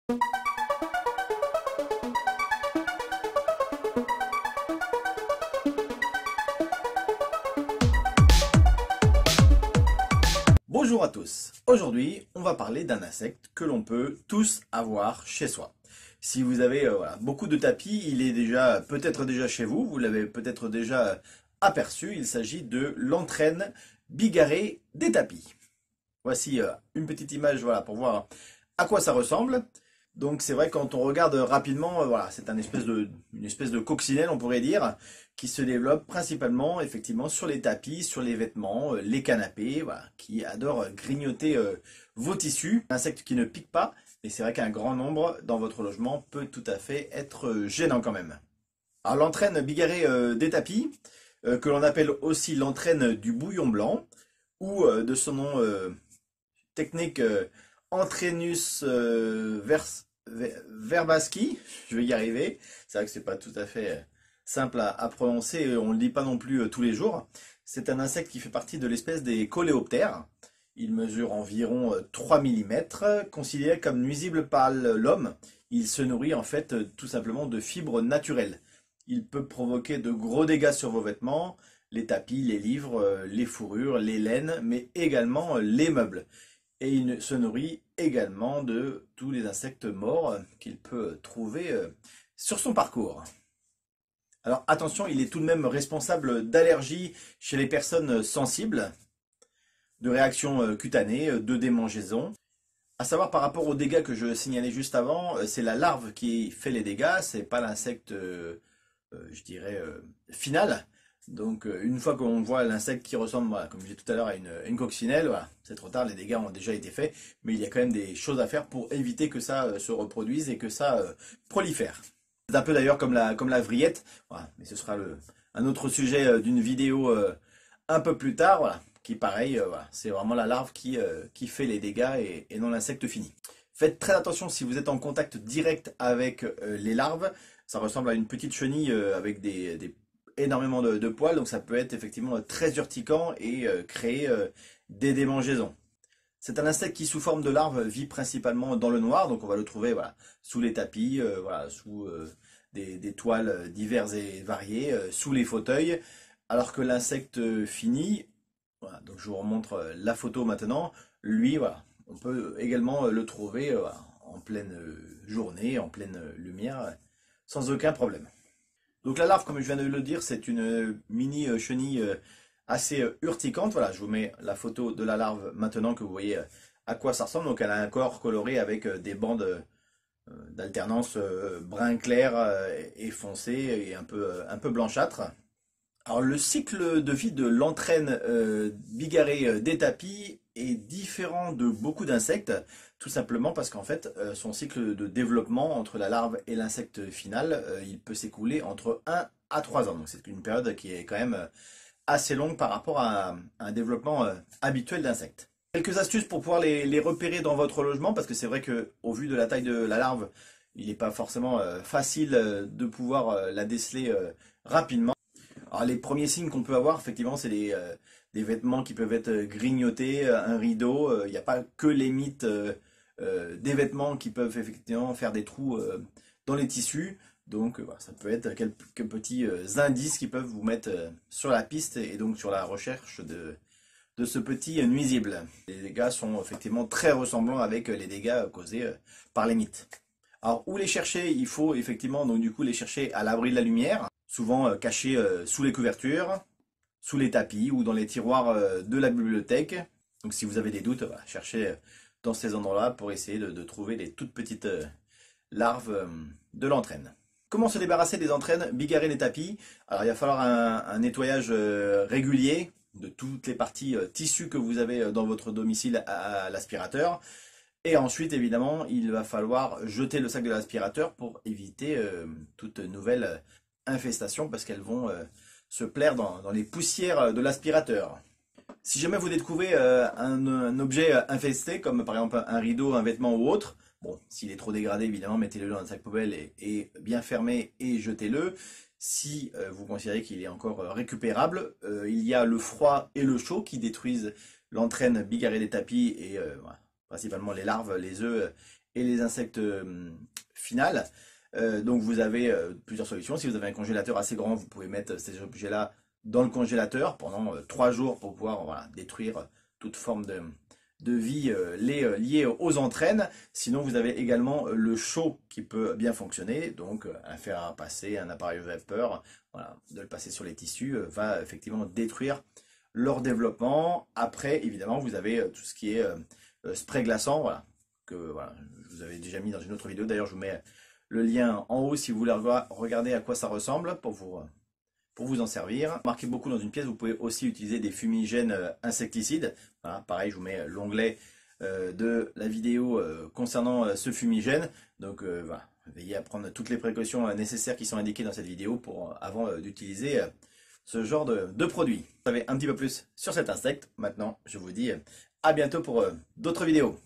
Bonjour à tous, aujourd'hui on va parler d'un insecte que l'on peut tous avoir chez soi. Si vous avez beaucoup de tapis, il est déjà peut-être déjà chez vous, vous l'avez peut-être déjà aperçu, il s'agit de l'entraîne bigarrée des tapis. Voici une petite image pour voir à quoi ça ressemble. Donc c'est vrai quand on regarde rapidement, c'est une espèce de coccinelle on pourrait dire, qui se développe principalement effectivement sur les tapis, sur les vêtements, les canapés, qui adore grignoter vos tissus. Un insecte qui ne pique pas, mais c'est vrai qu'un grand nombre dans votre logement peut tout à fait être gênant quand même. Alors l'entraîne bigarrée des tapis, que l'on appelle aussi l'entraîne du bouillon blanc, ou de son nom technique Anthreinus verbaski, je vais y arriver. C'est vrai que c'est pas tout à fait simple à prononcer, et on ne le dit pas non plus tous les jours. C'est un insecte qui fait partie de l'espèce des coléoptères. Il mesure environ 3 mm, considéré comme nuisible par l'homme. Il se nourrit en fait tout simplement de fibres naturelles. Il peut provoquer de gros dégâts sur vos vêtements, les tapis, les livres, les fourrures, les laines, mais également les meubles. Et il se nourrit également de tous les insectes morts qu'il peut trouver sur son parcours. Alors attention, il est tout de même responsable d'allergies chez les personnes sensibles, de réactions cutanées, de démangeaisons. À savoir par rapport aux dégâts que je signalais juste avant, c'est la larve qui fait les dégâts, c'est pas l'insecte, je dirais, final. Donc une fois qu'on voit l'insecte qui ressemble, comme je disais tout à l'heure, à une coccinelle, c'est trop tard, les dégâts ont déjà été faits, mais il y a quand même des choses à faire pour éviter que ça se reproduise et que ça prolifère. C'est un peu d'ailleurs comme la vrillette, mais ce sera un autre sujet d'une vidéo un peu plus tard, qui pareil, c'est vraiment la larve qui fait les dégâts et non l'insecte fini. Faites très attention si vous êtes en contact direct avec les larves, ça ressemble à une petite chenille avec énormément de poils, donc ça peut être effectivement très urticant et créer des démangeaisons. C'est un insecte qui sous forme de larve vit principalement dans le noir, donc on va le trouver sous les tapis, sous des toiles diverses et variées, sous les fauteuils, alors que l'insecte fini, donc je vous remontre la photo maintenant, lui on peut également le trouver en pleine journée, en pleine lumière, sans aucun problème. Donc la larve, comme je viens de le dire, c'est une mini chenille assez urticante. Voilà, je vous mets la photo de la larve maintenant que vous voyez à quoi ça ressemble. Donc elle a un corps coloré avec des bandes d'alternance brun clair et foncé et un peu blanchâtre. Alors le cycle de vie de l'entraîne bigarrée des tapis est différent de beaucoup d'insectes, tout simplement parce qu'en fait son cycle de développement entre la larve et l'insecte final, il peut s'écouler entre 1 à 3 ans. Donc c'est une période qui est quand même assez longue par rapport à un développement habituel d'insectes. Quelques astuces pour pouvoir les repérer dans votre logement, parce que c'est vrai qu'au vu de la taille de la larve, il n'est pas forcément facile de pouvoir la déceler rapidement. Alors les premiers signes qu'on peut avoir, effectivement, c'est des vêtements qui peuvent être grignotés, un rideau. Il n'y a pas que les mythes des vêtements qui peuvent effectivement faire des trous dans les tissus. Donc ça peut être quelques petits indices qui peuvent vous mettre sur la piste et donc sur la recherche de ce petit nuisible. Les dégâts sont effectivement très ressemblants avec les dégâts causés par les mythes. Alors où les chercher? Il faut effectivement donc du coup les chercher à l'abri de la lumière, souvent cachés sous les couvertures, sous les tapis ou dans les tiroirs de la bibliothèque. Donc si vous avez des doutes, cherchez dans ces endroits-là pour essayer de trouver les toutes petites larves de l'entraîne. Comment se débarrasser des entraînes bigarrées des tapis? Alors il va falloir un nettoyage régulier de toutes les parties tissues que vous avez dans votre domicile à l'aspirateur. Et ensuite, évidemment, il va falloir jeter le sac de l'aspirateur pour éviter toute nouvelle infestation parce qu'elles vont se plaire dans les poussières de l'aspirateur. Si jamais vous découvrez un objet infesté, comme par exemple un rideau, un vêtement ou autre, bon, s'il est trop dégradé, évidemment, mettez-le dans un sac poubelle et bien fermé et jetez-le. Si vous considérez qu'il est encore récupérable, il y a le froid et le chaud qui détruisent l'entraîne bigarrée des tapis et principalement les larves, les œufs et les insectes finales. Donc vous avez plusieurs solutions. Si vous avez un congélateur assez grand, vous pouvez mettre ces objets-là dans le congélateur pendant 3 jours pour pouvoir voilà, détruire toute forme de vie liée aux entraînes. Sinon, vous avez également le chaud qui peut bien fonctionner. Donc, un fer à passer, un appareil vapeur, voilà, de le passer sur les tissus va effectivement détruire leur développement. Après, évidemment, vous avez tout ce qui est spray glaçant, voilà, que voilà, je vous avais déjà mis dans une autre vidéo. D'ailleurs, je vous mets le lien en haut si vous voulez regarder à quoi ça ressemble pour vous en servir. Marquez beaucoup dans une pièce, vous pouvez aussi utiliser des fumigènes insecticides. Voilà, pareil, je vous mets l'onglet de la vidéo concernant ce fumigène. Donc voilà, veillez à prendre toutes les précautions nécessaires qui sont indiquées dans cette vidéo avant d'utiliser ce genre de produit. Vous savez un petit peu plus sur cet insecte. Maintenant, je vous dis à bientôt pour d'autres vidéos.